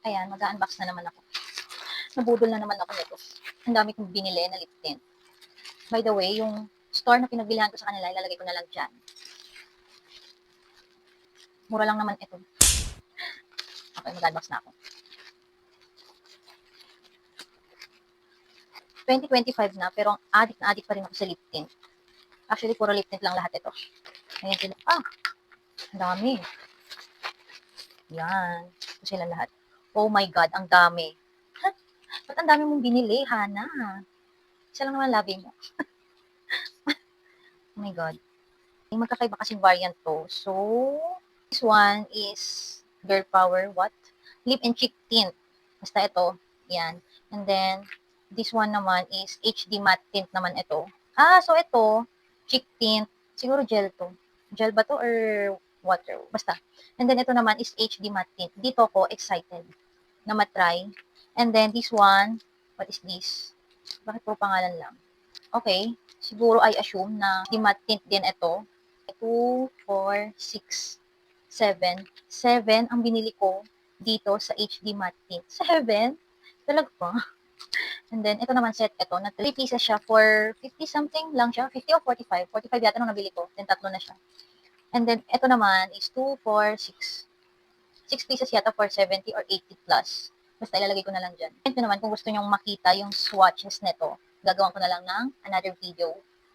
Ayan, mag-a-unbox na naman ako. Nabudol na naman ako nito. Ang dami kong binili na lip tint. By the way, yung store na pinagbilihan ko sa kanila, ilalagay ko na lang dyan. Mura lang naman ito. Okay, mag-unbox na ako. 2025 na, pero addict na addict pa rin ako sa lip tint. Actually, puro lip tint lang lahat ito. Ayan sila. Ang dami. Yan. Ito sila lahat. Oh my God, ang dami. Ba't ang dami mong binili, Hana? Isa lang naman labi mo. Oh my God. May magkakaiba kasing variant to. So, this one is Girl Power, what? Lip and Cheek Tint. Basta ito. Yan. And then, this one naman is HD Matte Tint naman ito. So ito, cheek tint. Siguro gel to. Gel ba to or water? Basta. And then, ito naman is HD Matte Tint. Dito ko excited na matry. And then, this one, what is this? Bakit po pangalan lang? Okay. Siguro I assume na HD Matte Tint din ito. 2, 4, 6, 7. 7 ang binili ko dito sa HD Matte Tint. 7? Talaga pa? And then, ito naman set, ito, na 3 pieces siya for 50 something lang siya. 50 o 45? 45 yata nung nabili ko. Then, tatlo na siya. And then, ito naman is 2, 4, 6. 6 pieces yata for 70 or 80 plus. Basta ilalagay ko na lang dyan. Ito naman, kung gusto nyong makita yung swatches nito, gagawin ko na lang ng another video.